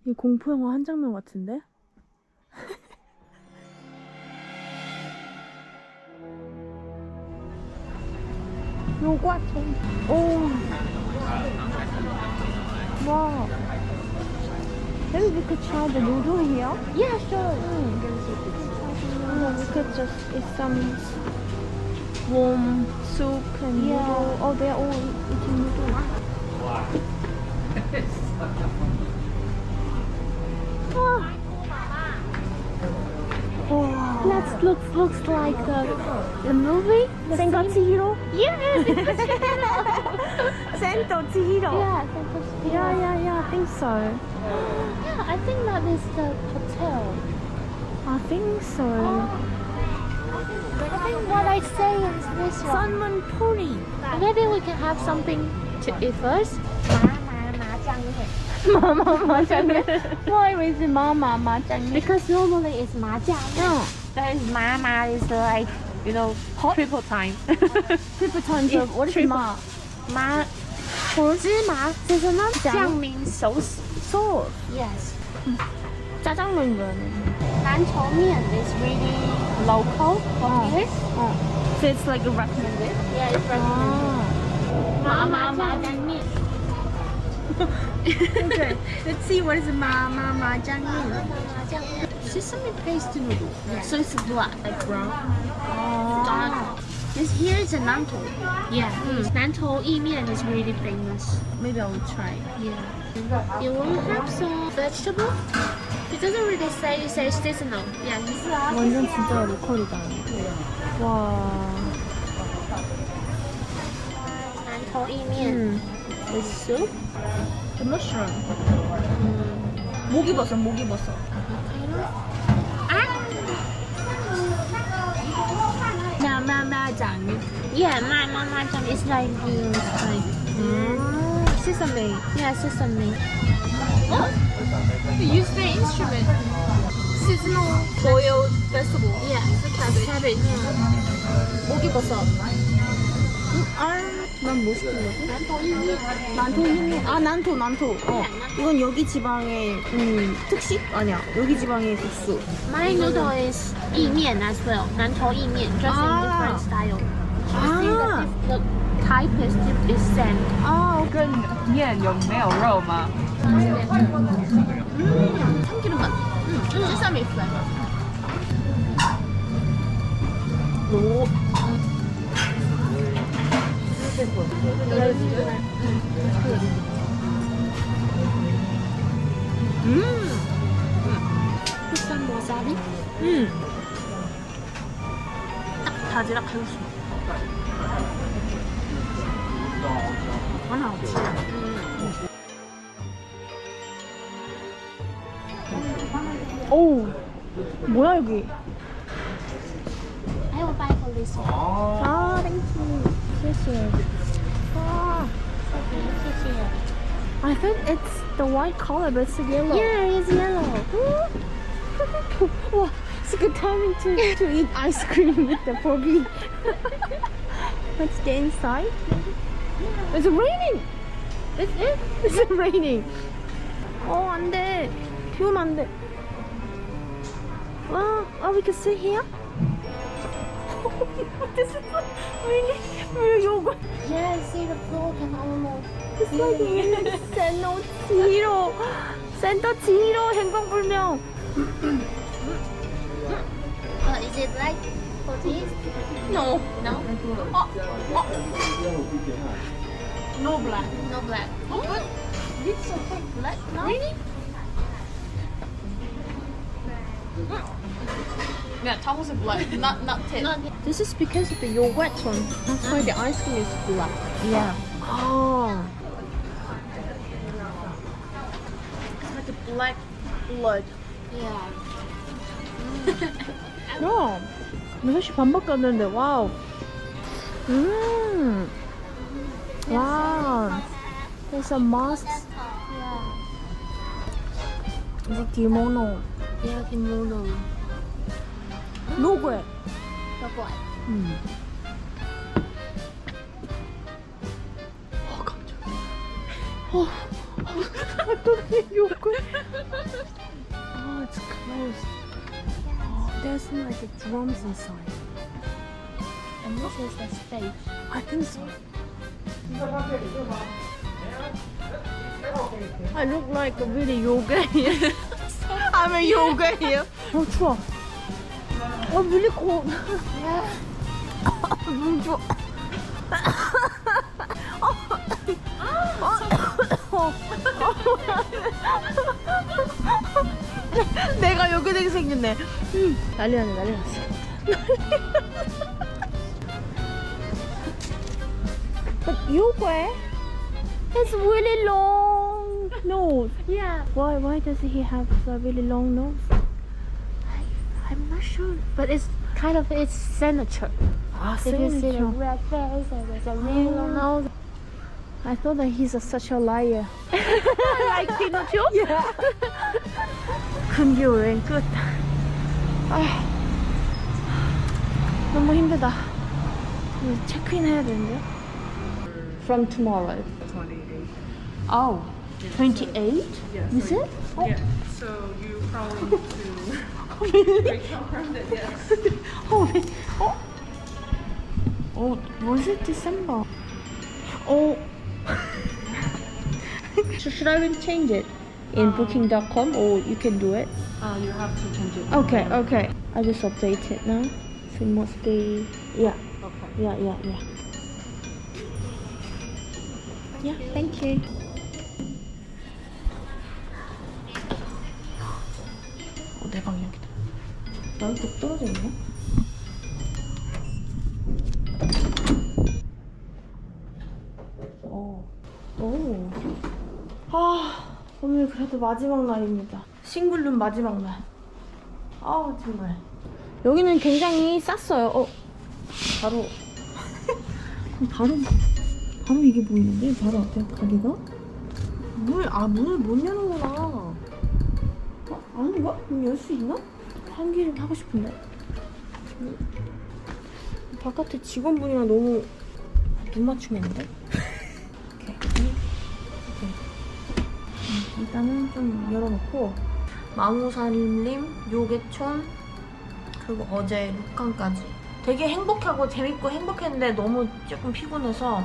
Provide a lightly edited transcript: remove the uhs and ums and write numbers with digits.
이 공포 영화 한 장면 같은데? 요괴촌. 오. 와. Maybe we could try the noodle here. Yeah, sure. Yeah, we could just eat some warm soup and noodle. Oh, they're all eating noodle. Wow. That looks like the movie. Sentochihiro? Yes. Sentochihiro. Yeah, Yeah, I think so. Yeah, I think that is the hotel. I think so. I think what I say is this one. Salmon puri. Maybe we can have something to eat first. Mama Why is it Mama Because normally it's mahjong. No. That is mama is like, you know, Hot? triple time. Triple times of what is triple. ma? Ma, 芝麻 酱 means sauce. Sauce. Yes. 짜장면 이거는. 난초면 is really local of here. So it's like a recommended. Yeah, it's recommended. Mama 장면. Okay, let's see what is Mama 장면. Sesame paste noodle. Yeah. So it's black, like brown. Ah. This here is a nantou. Yeah. Nantou 意面 is really famous. Maybe I will try. Yeah. You want to have some vegetable? It doesn't really say. It says seasonal. Yeah. 완전 진짜 로컬이다. 와. 난초 意面 with soup. The mushroom. 목이버섯. 마마장. Yeah, my jam is like Sesame. yeah, sesame. You use the instrument. Seasonal boiled vegetable. Yeah, Cabbage. 목이버섯. 난 뭐 시킨 거지? 난토 흰면. 아, 난토. 이건 여기 지방의 특식? 아니야. 여기 지방의 국수. My noodle is 意面 as well. 난초 意面 just in different style. 아. The type is same. 아, 跟面有没有肉吗？ 참기름 맛. 세사미 플레이버. 오. Put some wasabi. 딱 바지락 한 술. 하나 없지. 오, 뭐야 여기? I will buy for this one. 아, 땡큐. 谢谢. 와, I think it's the white color, but it's yellow. Yeah, it's yellow. 와, it's a good timing to eat ice cream with the foggy. Let's get inside. It's raining. It's raining. 안 돼. 비 오면 안 돼. We can sit here. This is really 요거. Yeah, see the floor can almost. It's like 센터치히로 행방불명. Is it like for this? No. No? No black. No black. But it's okay. Black? No? Really? Yeah, Thomas is black, not tin. Not This is because of the 요괴촌. That's why the ice cream is black. Yeah. Oh. It's like a black blood. Yeah. 야, 6시 반밖에 안 됐는데, 와우. 와우. There's a mask. Yeah. It's a kimono. Yeah, kimono. 로고에. The black. 깜짝이야. 요괴. Oh, it's closed. Oh, there's some like drums inside. And this is the stage. I think so. I look like a really yoga here. I'm a yoga here. 어 추워. really cold. 너무 추워. 내가 여기 되게 생겼네. 난리 났네, 난리 났어. But yoga, it's really long nose. Yeah. Why does he have a really long nose? I'm not sure, but it's kind of its signature. Ah, If you see the red face and with a really long nose. I thought that he's such a liar. Like Pinocchio? Yeah. 금기 여행 끝. 아, 너무 힘들다. 이제 체크인 해야 되는데요? From tomorrow. 28. Oh, 28? Yes. Is it? Oh. Yeah. So you probably need to reconfirm that, yes. Oh, wait. Oh, was it December? Oh. So should I change it in booking.com or you can do it? You have to change it. Okay, okay. I just update it now. So it must be, yeah. Okay. Yeah. Yeah, thank you. 내 방향이다. 나한테 떨어져 있나? 오. 오늘 그래도 마지막 날입니다. 싱글룸 마지막 날. 정말. 여기는 굉장히 쌌어요. 바로 이게 보이는데? 바로 앞에 가게가? 문을 못 여는구나. 아닌가? 문 열 수 있나? 환기 좀 하고 싶은데. 바깥에 직원분이랑 너무 눈 맞춤했는데? 오케이. 일단은 좀 열어놓고 망우산림, 요괴촌, 그리고 어제 룩강까지 되게 행복하고 재밌고 행복했는데 너무 조금 피곤해서